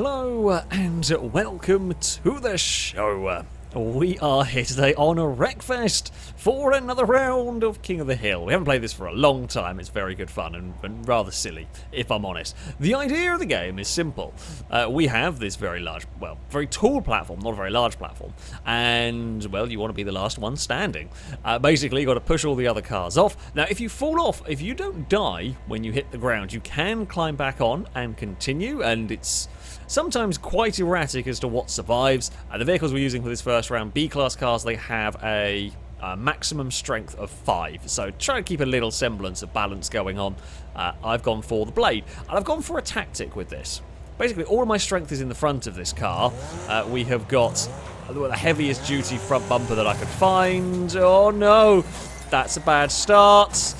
Hello and welcome to the show. We are here today on a Wreckfest for another round of King of the Hill. We haven't played this for a long time. It's very good fun and rather silly, if I'm honest. The idea of the game is simple. We have this very large, well, very tall platform, not a very large platform, and, well, you want to be the last one standing. Basically, you've got to push all the other cars off. Now, if you fall off, if you don't die when you hit the ground, you can climb back on and continue, and it's sometimes quite erratic as to what survives. The vehicles we're using for this first round, B-class cars, they have a maximum strength of 5. So try to keep a little semblance of balance going on. I've gone for the Blade, and I've gone for a tactic with this. Basically, all of my strength is in the front of this car. We have got the heaviest duty front bumper that I could find. Oh no, that's a bad start.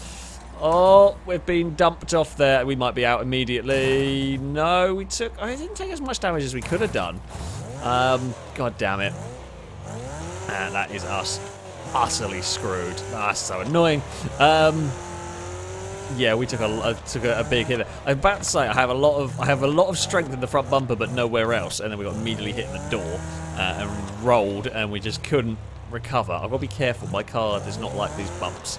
Oh, we've been dumped off there. We might be out immediately. No, I didn't take as much damage as we could have done. God damn it. And that is us utterly screwed. That's so annoying. Yeah, we took a big hit. I'm about to say I have a lot of strength in the front bumper, but nowhere else. And then we got immediately hit in the door and rolled, and we just couldn't recover. I've got to be careful. My car does not like these bumps.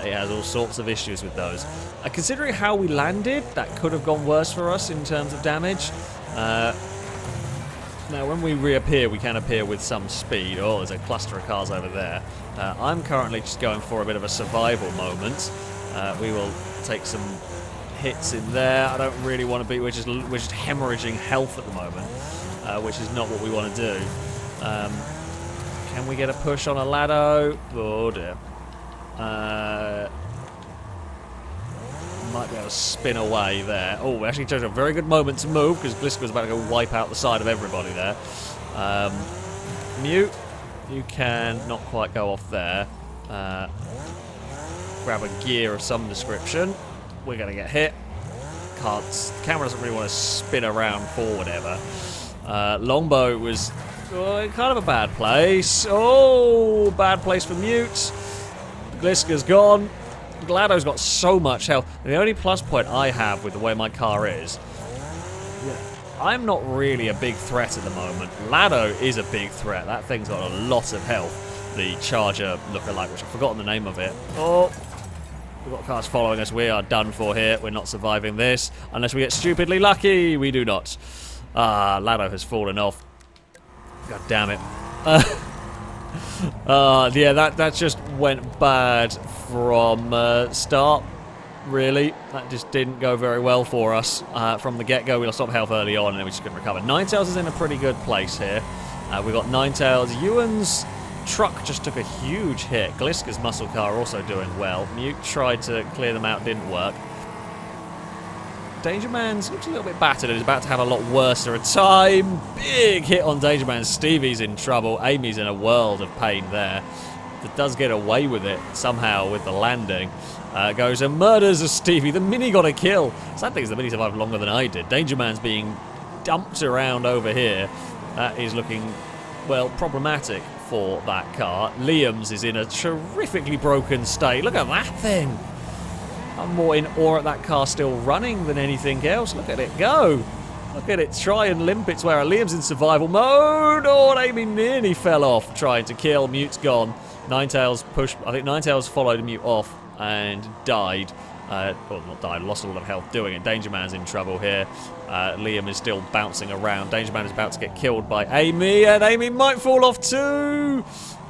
It has all sorts of issues with those. Considering how we landed, that could have gone worse for us in terms of damage. Now, when we reappear, we can appear with some speed. Oh, there's a cluster of cars over there. I'm currently just going for a bit of a survival moment. We will take some hits in there. I don't really want to be. We're just hemorrhaging health at the moment, which is not what we want to do. Can we get a push on a Lado? Oh dear. Might be able to spin away there. Oh, we actually chose a very good moment to move because Gliska was about to go wipe out the side of everybody there. Mute, you can not quite go off there. Grab a gear of some description. We're going to get hit. The camera doesn't really want to spin around for whatever. Longbow was kind of a bad place. Oh, bad place for Mute. Gliska's gone. Glado's got so much health. The only plus point I have with the way my car is, I'm not really a big threat at the moment. Lado is a big threat. That thing's got a lot of health. The Charger lookalike, which I've forgotten the name of it. Oh, we've got cars following us. We are done for here. We're not surviving this unless we get stupidly lucky. We do not. Lado has fallen off. God damn it. Yeah, that just went bad from start, really. That just didn't go very well for us. From the get-go, we lost a lot of health early on, and then we just couldn't recover. Ninetales is in a pretty good place here. We've got Ninetales. Ewan's truck just took a huge hit. Gliska's muscle car also doing well. Mute tried to clear them out, didn't work. Danger Man's looks a little bit battered and is about to have a lot worse of a time. Big hit on Danger Man. Stevie's in trouble. Amy's in a world of pain there. That does get away with it somehow with the landing. Goes and murders a Stevie. The Mini got a kill. Sad thing is the Mini survived longer than I did. Danger Man's being dumped around over here. That is looking, well, problematic for that car. Liam's is in a terrifically broken state. Look at that thing. I'm more in awe at that car still running than anything else. Look at it go. Look at it try and limp its way. Liam's in survival mode. Oh, and Amy nearly fell off trying to kill. Mute's gone. Ninetales pushed. I think Ninetales followed Mute off and died. Well, not died. Lost a lot of health doing it. Danger Man's in trouble here. Liam is still bouncing around. Danger Man is about to get killed by Amy, and Amy might fall off too.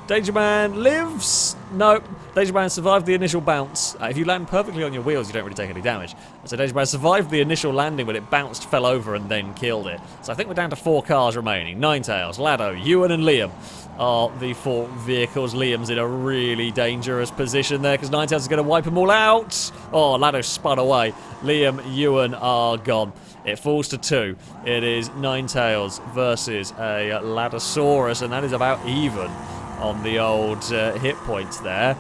Danger Man lives. Nope. Danger Man survived the initial bounce. If you land perfectly on your wheels, you don't really take any damage. So Danger Man survived the initial landing, but it bounced, fell over, and then killed it. So I think we're down to 4 cars remaining. Ninetales, Lado, Ewan, and Liam are the 4 vehicles. Liam's in a really dangerous position there because Ninetales is going to wipe them all out. Oh, Lado spun away. Liam, Ewan are gone. It falls to 2. It is Ninetales versus a Ladosaurus, and that is about even on the old hit points there.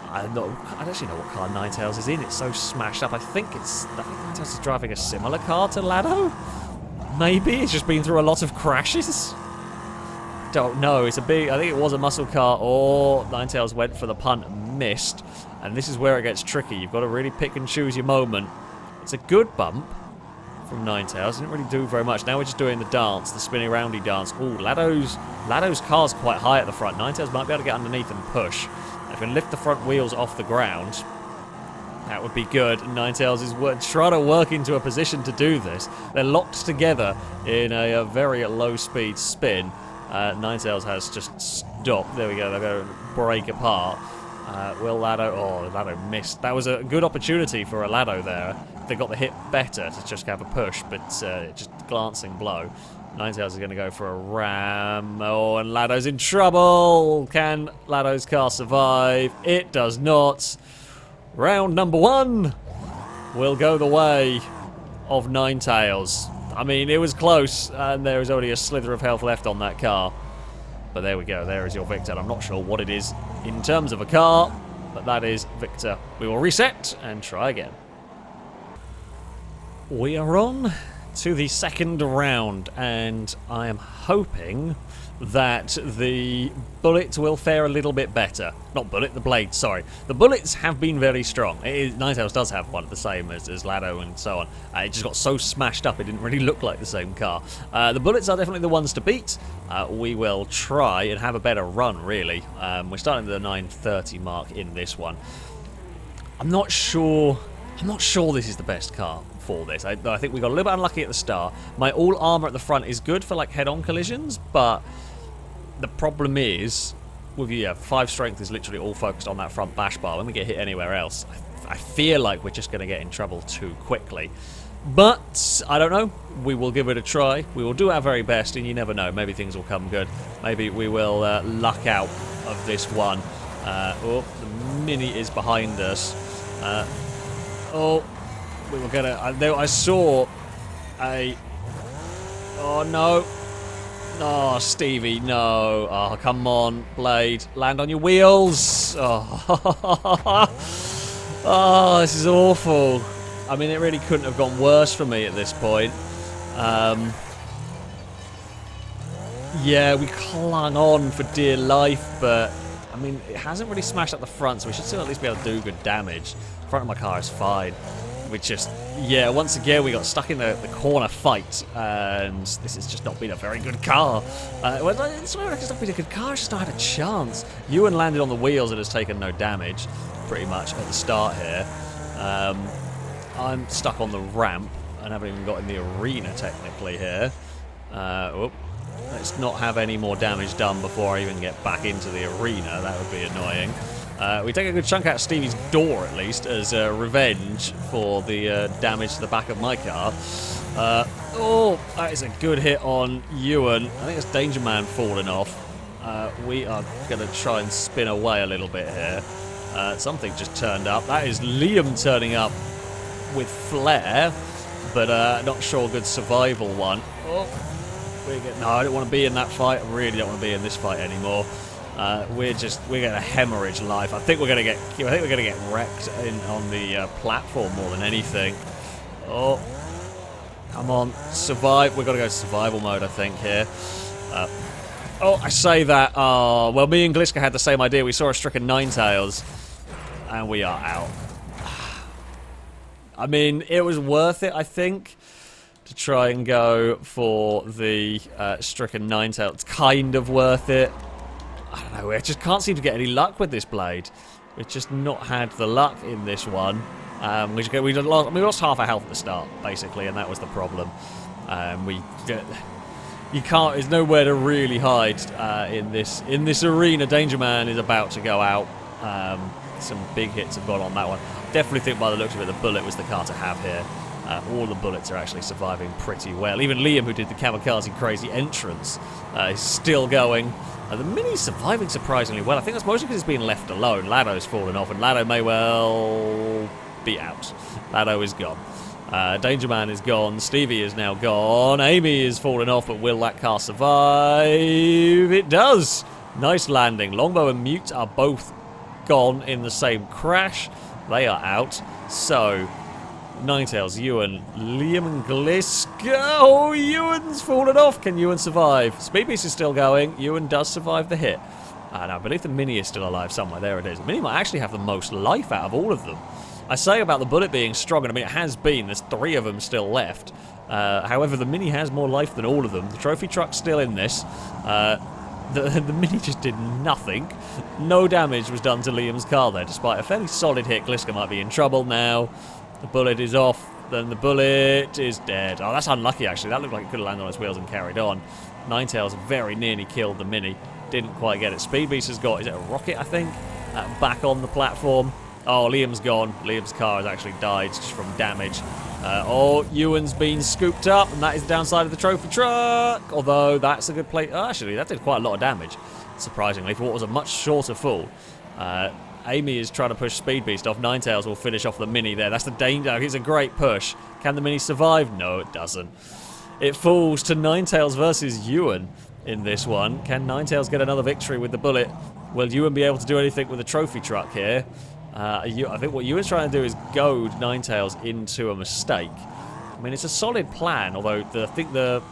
I don't actually know what car Ninetales is in. It's so smashed up. I think Ninetales is driving a similar car to Lado. Maybe it's just been through a lot of crashes. Don't know. It's a big. I think it was a muscle car, or Ninetales went for the punt and missed. And this is where it gets tricky. You've got to really pick and choose your moment. It's a good bump. from Ninetales. Didn't really do very much. Now we're just doing the dance, the spinny roundy dance. Ooh, Lado's car's quite high at the front. Ninetales might be able to get underneath and push. If we can lift the front wheels off the ground, that would be good. Ninetales is trying to work into a position to do this. They're locked together in a very low-speed spin. Ninetales has just stopped. There we go. They're going to break apart. Will Lado... Oh, Lado missed. That was a good opportunity for a Lado there. They got the hit better to just have a push, but just glancing blow. Ninetales is going to go for a ram. Oh, and Lado's in trouble. Can Lado's car survive? It does not. Round number 1 will go the way of Ninetales. I mean, it was close, and there is only a slither of health left on that car. But there we go. There is your Victor. I'm not sure what it is in terms of a car, but that is Victor. We will reset and try again. We are on to the second round, and I am hoping that the bullet will fare a little bit better. Not bullet, the blade, sorry. The bullets have been very strong. Ninetales does have one the same as Lado and so on. It just got so smashed up it didn't really look like the same car. The bullets are definitely the ones to beat. We will try and have a better run, really. We're starting at the 9:30 mark in this one. I'm not sure this is the best car for this. I think we got a little bit unlucky at the start. My all armor at the front is good for like head-on collisions, but the problem is with 5 strength is literally all focused on that front bash bar. When we get hit anywhere else, I feel like we're just going to get in trouble too quickly. But I don't know. We will give it a try. We will do our very best, and you never know. Maybe things will come good. Maybe we will luck out of this one. Oh, the Mini is behind us. Oh. We were gonna. I saw a. Oh no! Oh, Stevie, no! Oh, come on, Blade, land on your wheels! Oh, oh, this is awful. I mean, it really couldn't have gone worse for me at this point. Yeah, we clung on for dear life, but I mean, it hasn't really smashed up the front, so we should still at least be able to do good damage. The front of my car is fine. We just, once again we got stuck in the corner fight, and this has just not been a very good car. It's not just not been a good car, it's just not had a chance. Ewan landed on the wheels and has taken no damage, pretty much, at the start here. I'm stuck on the ramp and haven't even got in the arena, technically, here. Let's not have any more damage done before I even get back into the arena, that would be annoying. We take a good chunk out of Stevie's door, at least, as revenge for the damage to the back of my car. Oh, that is a good hit on Ewan. I think it's Danger Man falling off. We are going to try and spin away a little bit here. Something just turned up. That is Liam turning up with flair, but not sure a good survival one. Oh, no, I don't want to be in that fight. I really don't want to be in this fight anymore. We're going to hemorrhage life. I think we're going to get wrecked on the platform more than anything. Oh, come on, survive. We've got to go survival mode, I think, here. Oh, I say that. Oh, well, me and Gliska had the same idea. We saw a stricken Ninetales, and we are out. I mean, it was worth it, I think, to try and go for the stricken Ninetales. It's kind of worth it. I don't know, I just can't seem to get any luck with this blade. We've just not had the luck in this one. We lost half our health at the start, basically, and that was the problem. You can't. There's nowhere to really hide in this arena. Danger Man is about to go out. Some big hits have gone on that one. Definitely think by the looks of it, the bullet was the car to have here. All the bullets are actually surviving pretty well. Even Liam, who did the kamikaze crazy entrance, is still going. The Mini's surviving surprisingly well. I think that's mostly because it's being left alone. Lado's fallen off, and Lado may well be out. Lado is gone. Danger Man is gone. Stevie is now gone. Amy is falling off, but will that car survive? It does. Nice landing. Longbow and Mute are both gone in the same crash. They are out. So, Ninetales, Ewan, Liam and Gliska. Oh, Ewan's fallen off. Can Ewan survive? Speed Beast is still going. Ewan does survive the hit. And I believe the Mini is still alive somewhere. There it is. The Mini might actually have the most life out of all of them. I say about the bullet being strong, and I mean, it has been. There's 3 of them still left. However, the Mini has more life than all of them. The trophy truck's still in this. The Mini just did nothing. No damage was done to Liam's car there, despite a fairly solid hit. Gliska might be in trouble now. The bullet is off. Then the bullet is dead. Oh, that's unlucky, actually. That looked like it could have landed on its wheels and carried on. Ninetales very nearly killed the Mini. Didn't quite get it. Speed Beast has got, is it a rocket, I think? Back on the platform. Oh, Liam's gone. Liam's car has actually died just from damage. Ewan's been scooped up, and that is the downside of the trophy truck. Although, that's a good play. Oh, actually, that did quite a lot of damage, surprisingly, for what was a much shorter fall. Amy is trying to push Speed Beast off. Ninetales will finish off the Mini there. That's the danger. It's a great push. Can the Mini survive? No, it doesn't. It falls to Ninetales versus Ewan in this one. Can Ninetales get another victory with the bullet? Will Ewan be able to do anything with the trophy truck here? I think what Ewan's trying to do is goad Ninetales into a mistake. I mean, it's a solid plan, although I think the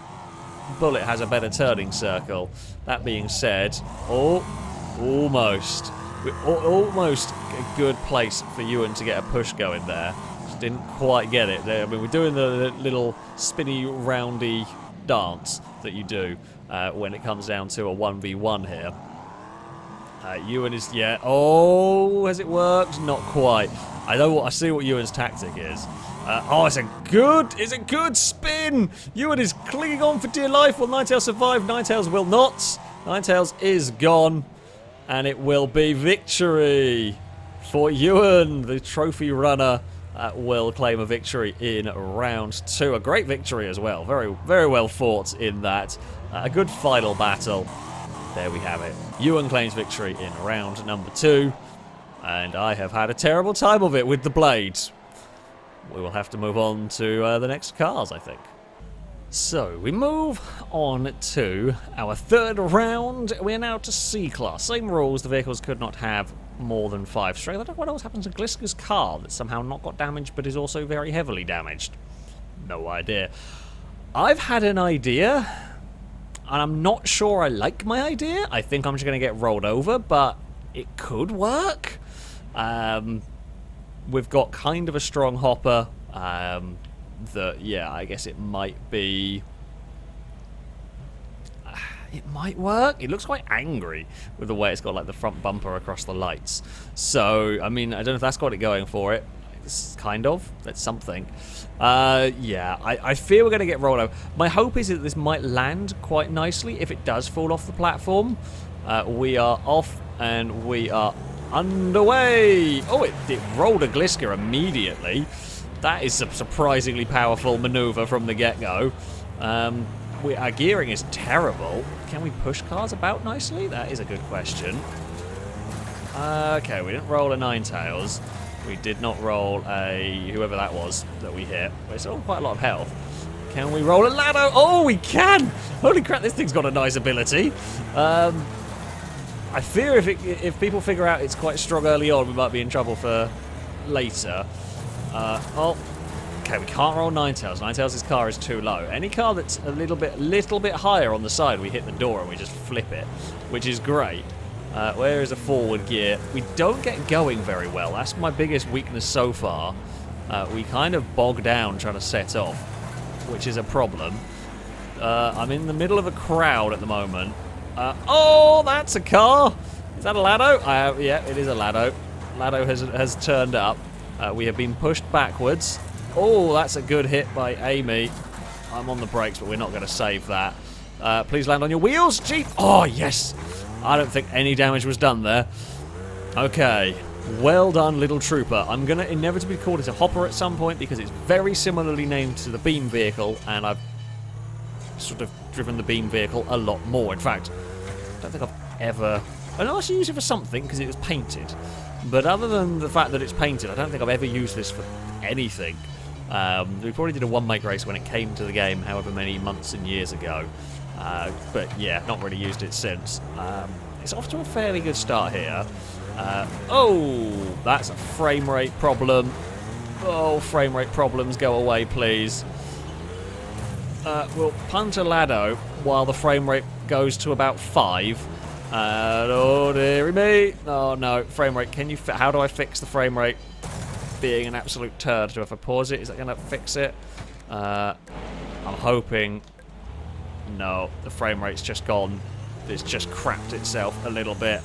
bullet has a better turning circle. That being said, almost a good place for Ewan to get a push going there. Just didn't quite get it. I mean, we're doing the little spinny, roundy dance that you do when it comes down to a 1v1 here. Ewan is, yeah. Oh, has it worked? Not quite. I see what Ewan's tactic is. It's a good spin. Ewan is clinging on for dear life. Will Ninetales survive? Ninetales will not. Ninetales is gone. And it will be victory for Ewan. The trophy runner will claim a victory in round 2. A great victory as well. Very, very well fought in that. A good final battle. There we have it. Ewan claims victory in round number 2. And I have had a terrible time of it with the blades. We will have to move on to the next cars, I think. So, we move on to our 3rd round. We're now to C-Class. Same rules, the vehicles could not have more than 5 strength. I don't know what else happens to Gliska's car that's somehow not got damaged but is also very heavily damaged. No idea. I've had an idea, and I'm not sure I like my idea. I think I'm just going to get rolled over, but it could work. We've got kind of a strong hopper. I guess it might be... It might work. It looks quite angry with the way it's got like the front bumper across the lights. So, I mean, I don't know if that's got it going for it. It's kind of. That's something. I fear we're going to get rolled over. My hope is that this might land quite nicely if it does fall off the platform. We are off and we are underway. Oh, it rolled a Gliska immediately. That is a surprisingly powerful maneuver from the get-go. Our gearing is terrible. Can we push cars about nicely? That is a good question. Okay, we didn't roll a Ninetales. We did not roll a... whoever that was that we hit. We're still on quite a lot of health. Can we roll a Lado? Oh, we can! Holy crap, this thing's got a nice ability. I fear if people figure out it's quite strong early on, we might be in trouble for later. Okay, we can't roll Ninetales. Ninetales' car is too low. Any car that's a little bit higher on the side, we hit the door and we just flip it, which is great. Where is a forward gear? We don't get going very well. That's my biggest weakness so far. We kind of bog down trying to set off, which is a problem. I'm in the middle of a crowd at the moment. Oh, that's a car! Is that a Lado? Yeah, it is a Lado. Lado has turned up. We have been pushed backwards. Oh, that's a good hit by Amy. I'm on the brakes, but we're not going to save that. Please land on your wheels, Jeep. Oh, yes. I don't think any damage was done there. Okay. Well done, little trooper. I'm going to inevitably call it a hopper at some point because it's very similarly named to the beam vehicle, and I've sort of driven the beam vehicle a lot more. In fact, I don't think I've ever... I know I should use it for something because it was painted. But other than the fact that it's painted, I don't think I've ever used this for anything. We probably did a one-make race when it came to the game, however many months and years ago. But yeah, not really used it since. It's off to a fairly good start here. Oh, that's a frame rate problem. Oh, frame rate problems, go away, please. We'll punt a Lado while the frame rate goes to about 5. Oh, dearie me. Oh, no, frame rate. Can you... how do I fix the frame rate? being an absolute turd. Do I have to pause it? Is that going to fix it? I'm hoping. No, the frame rate's just gone. It's just crapped itself a little bit.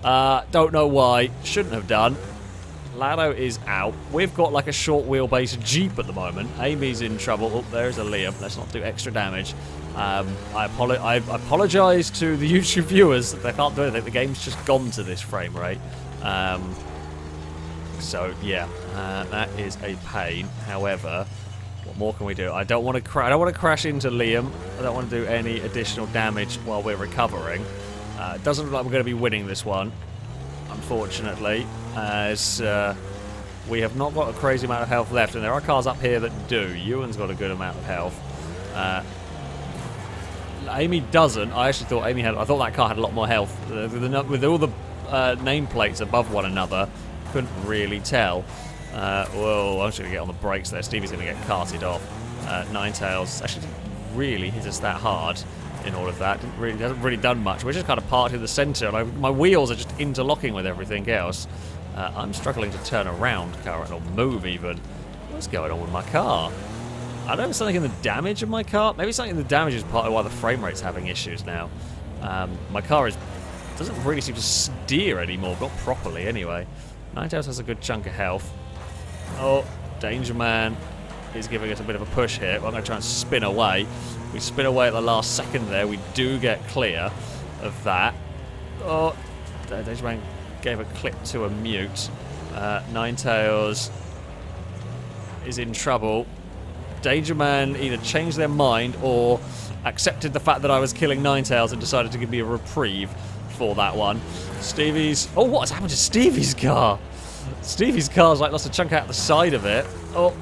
Don't know why. Shouldn't have done. Lado is out. We've got like a short wheelbase Jeep at the moment. Amy's in trouble. Oh, there's a Liam. Let's not do extra damage. I apologise to the YouTube viewers that they can't do anything. The game's just gone to this frame rate. So yeah, that is a pain. However, what more can we do? I don't want to crash into Liam. I don't want to do any additional damage while we're recovering. It doesn't look like we're going to be winning this one, unfortunately, as we have not got a crazy amount of health left, and there are cars up here that do. Ewan's got a good amount of health. Amy doesn't. I actually thought Amy had. I thought that car had a lot more health. With all the nameplates above one another, couldn't really tell. Whoa! I'm just going to get on the brakes there. Stevie's going to get carted off. Ninetales actually didn't really hit us that hard in all of that. Hasn't really done much. We're just kind of parked in the centre, and my wheels are just interlocking with everything else. I'm struggling to turn around currently, or move even. What's going on with my car? I don't know if it's something in the damage of my car. Maybe something in the damage is part of why the frame rate's having issues now. My car doesn't really seem to steer anymore, not properly anyway. Ninetales has a good chunk of health. Oh, Danger Man is giving us a bit of a push here. Well, I'm going to try and spin away. We spin away at the last second there. We do get clear of that. Oh, Danger Man gave a clip to a mute. Ninetales is in trouble. Danger Man either changed their mind or accepted the fact that I was killing Ninetales and decided to give me a reprieve for that one. Stevie's... Oh, what has happened to Stevie's car? Stevie's car's like lost a chunk out the side of it. Oh,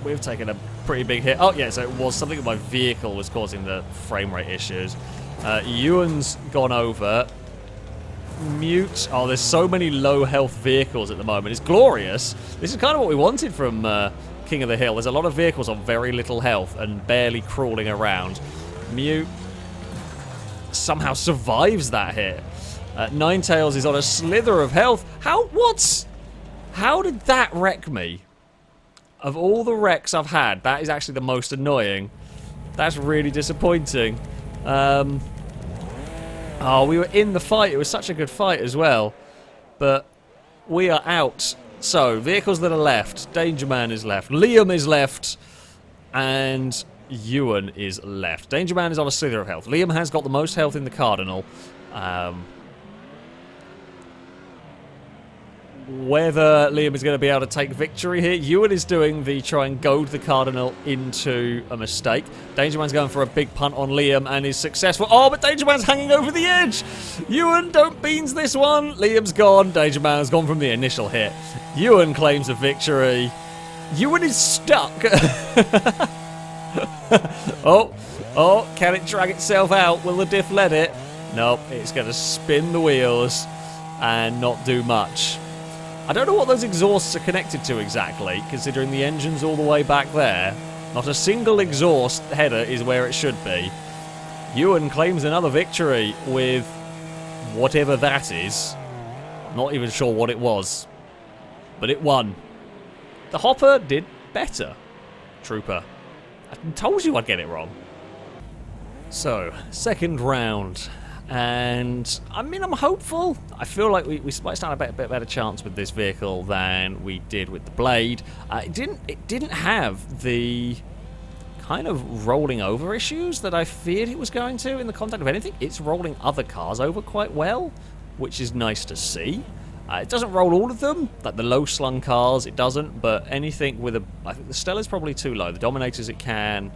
we've taken a pretty big hit. Oh, yeah, so it was something with my vehicle was causing the frame rate issues. Ewan's gone over. Mute. Oh, there's so many low health vehicles at the moment. It's glorious. This is kind of what we wanted from King of the Hill. There's a lot of vehicles on very little health and barely crawling around. Mute somehow survives that hit. Ninetales is on a slither of health. How did that wreck me? Of all the wrecks I've had, that is actually the most annoying. That's really disappointing. Oh, we were in the fight. It was such a good fight as well. But we are out. So, vehicles that are left. Danger Man is left. Liam is left. And Ewan is left. Danger Man is on a slither of health. Liam has got the most health in the Cardinal. Whether Liam is going to be able to take victory here. Ewan is doing the try and goad the Cardinal into a mistake. Danger Man's going for a big punt on Liam and is successful. Oh, but Danger Man's hanging over the edge. Ewan, don't beans this one. Liam's gone. Danger Man has gone from the initial hit. Ewan claims a victory. Ewan is stuck. Oh, can it drag itself out? Will the diff let it? Nope, it's going to spin the wheels and not do much. I don't know what those exhausts are connected to exactly, considering the engine's all the way back there. Not a single exhaust header is where it should be. Ewan claims another victory with whatever that is. I'm not even sure what it was, but it won. The Hopper did better. Trooper. I told you I'd get it wrong. So, second round. And, I mean, I'm hopeful. I feel like we might stand a bit better chance with this vehicle than we did with the Blade. It didn't have the kind of rolling over issues that I feared it was going to in the context of anything. It's rolling other cars over quite well, which is nice to see. It doesn't roll all of them, like the low-slung cars, it doesn't, but anything with I think the Stella's probably too low. The Dominators it can.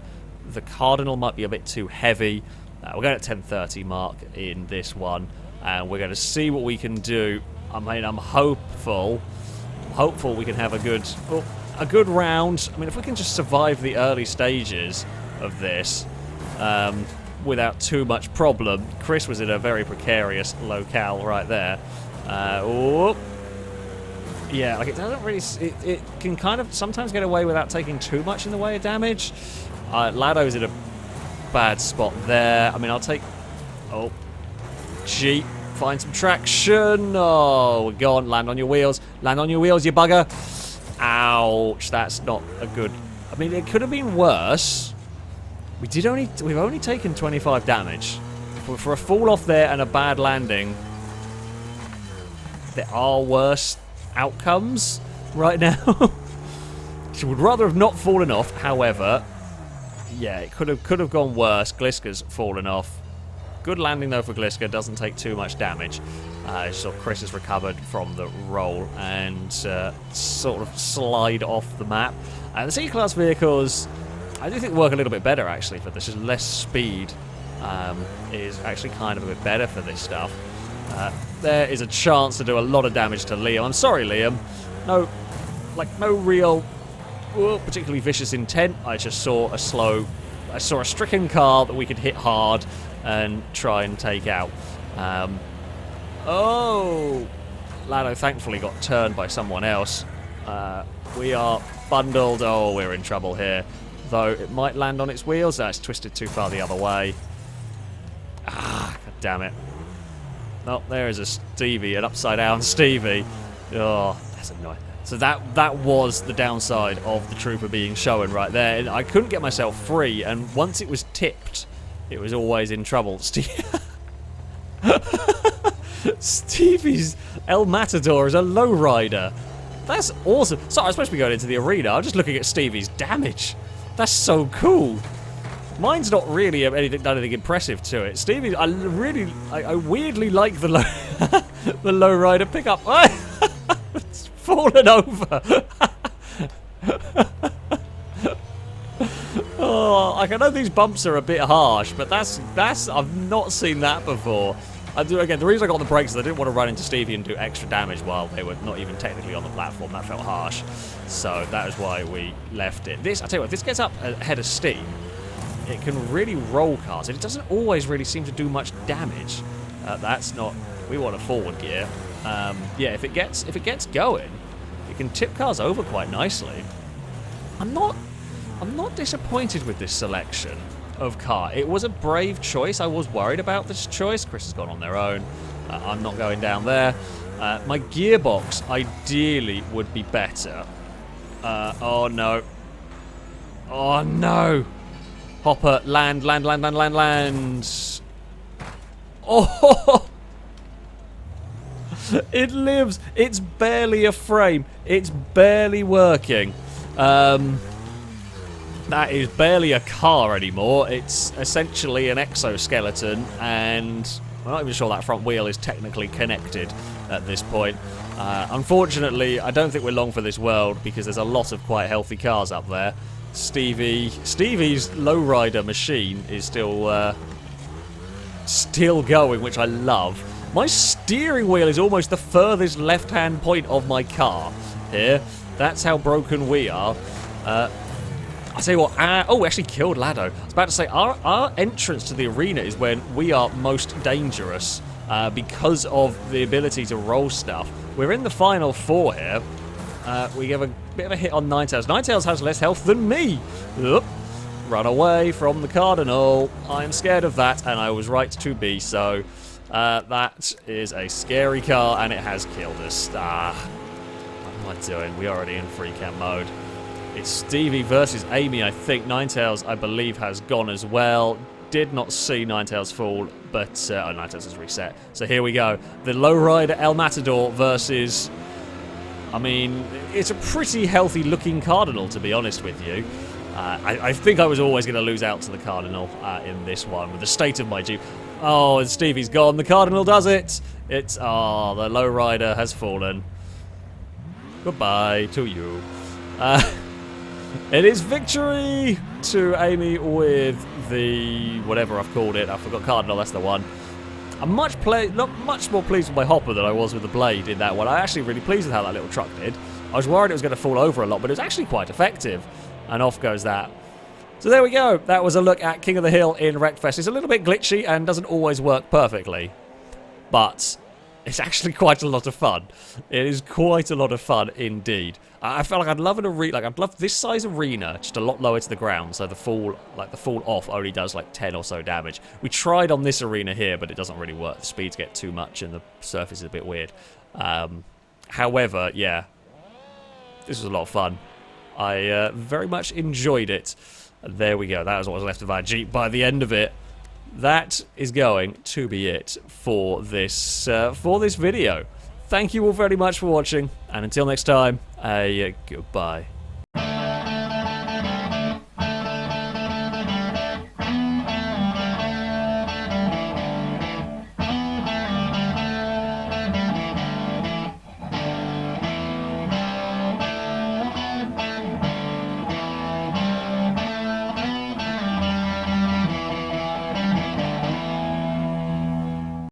The Cardinal might be a bit too heavy. We're going at 10:30 mark in this one, and we're going to see what we can do. I mean, I'm hopeful we can have a good round. I mean, if we can just survive the early stages of this without too much problem. Chris was in a very precarious locale right there. Yeah, like it doesn't really. It can kind of sometimes get away without taking too much in the way of damage. Lado's in a bad spot there. I mean, I'll take... Oh. Jeep. Find some traction. Oh, we're gone. Land on your wheels. Land on your wheels, you bugger. Ouch, that's not a good... I mean, it could have been worse. We've only taken 25 damage. For a fall off there and a bad landing, there are worse outcomes right now. She would rather have not fallen off, however. Yeah, it could have gone worse. Gliska's fallen off. Good landing though for Gliska, doesn't take too much damage. So Chris has recovered from the roll and sort of slide off the map. And the C-Class vehicles, I do think work a little bit better actually for this. Just less speed is actually kind of a bit better for this stuff. There is a chance to do a lot of damage to Liam. I'm sorry, Liam. No real particularly vicious intent. I just saw a stricken car that we could hit hard and try and take out. Oh! Lado thankfully got turned by someone else. We are bundled. Oh, we're in trouble here. Though it might land on its wheels. It's twisted too far the other way. Ah, god damn it. Oh, there is a Stevie, an upside down Stevie. Oh, that's annoying. So that was the downside of the Trooper being shown right there. And I couldn't get myself free, and once it was tipped, it was always in trouble. Stevie's El Matador is a lowrider. That's awesome. Sorry, I'm supposed to be going into the arena. I'm just looking at Stevie's damage. That's so cool. Mine's not really anything impressive to it. Stevie, I weirdly like the the lowrider pickup. It's fallen over. Oh, I know these bumps are a bit harsh, but that's I've not seen that before. Again, the reason I got on the brakes is I didn't want to run into Stevie and do extra damage while they were not even technically on the platform. That felt harsh. So that is why we left it. I tell you what, if this gets up ahead of steam, it can really roll cars. It doesn't always really seem to do much damage. That's not... We want a forward gear. Yeah, if it gets going, it can tip cars over quite nicely. I'm not disappointed with this selection of car. It was a brave choice. I was worried about this choice. Chris has gone on their own. I'm not going down there. My gearbox ideally would be better. Oh no. Oh no. Hopper, land. Oh! It lives. It's barely a frame. It's barely working. That is barely a car anymore. It's essentially an exoskeleton, and I'm not even sure that front wheel is technically connected at this point. Unfortunately, I don't think we're long for this world because there's a lot of quite healthy cars up there. Stevie's lowrider machine is still going, which I love. My steering wheel is almost the furthest left-hand point of my car here. That's how broken we are. I'll tell you what, oh, we actually killed Lado. I was about to say, our entrance to the arena is when we are most dangerous because of the ability to roll stuff. We're in the final four here. We have a bit of a hit on Ninetales. Ninetales has less health than me. Oop. Run away from the Cardinal. I'm scared of that, and I was right to be so. That is a scary car, and it has killed us. What am I doing? We're already in free cam mode. It's Stevie versus Amy, I think. Ninetales, I believe, has gone as well. Did not see Ninetales fall, but... oh, Ninetales has reset. So here we go. The lowrider El Matador versus... I mean, it's a pretty healthy-looking Cardinal, to be honest with you. I think I was always going to lose out to the Cardinal in this one, with the state of my Jeep. Oh, and Stevie's gone. The Cardinal does it. It's... oh, the lowrider has fallen. Goodbye to you. It is victory to Amy with the... whatever I've called it. I forgot Cardinal, that's the one. I'm much more pleased with my Hopper than I was with the Blade in that one. I'm actually really pleased with how that little truck did. I was worried it was going to fall over a lot, but it was actually quite effective. And off goes that. So there we go. That was a look at King of the Hill in Wreckfest. It's a little bit glitchy and doesn't always work perfectly. But it's actually quite a lot of fun. It is quite a lot of fun indeed. I felt like I'd love an arena, I'd love this size arena, just a lot lower to the ground, so the fall off only does like 10 or so damage. We tried on this arena here, but it doesn't really work. The speeds get too much and the surface is a bit weird. However, yeah, This was a lot of fun. I very much enjoyed it. And there we go. That was what was left of our Jeep by the end of it. That is going to be it for this video. Thank you all very much for watching, and until next time, goodbye.